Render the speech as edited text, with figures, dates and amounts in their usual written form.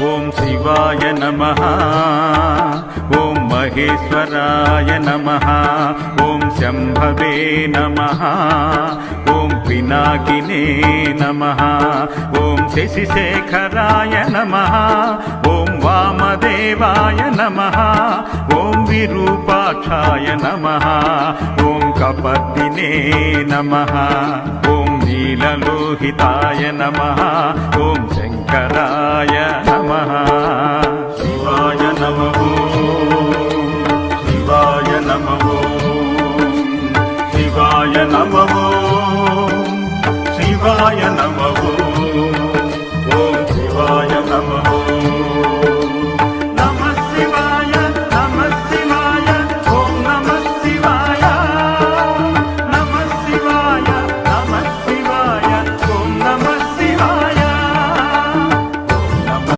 ఓం శివాయ నమః ఓం మహేశ్వరాయ నమః ఓం శంభవే నమః ఓం పినాకినే నమః ఓం శశిశేఖరాయ నమః ఓం వామదేవాయ నమః ఓం విరూపాక్షాయ నమః ఓం కపర్దినే నమః ఓం నీలలోహితాయ నమః ఓం శంకరాయ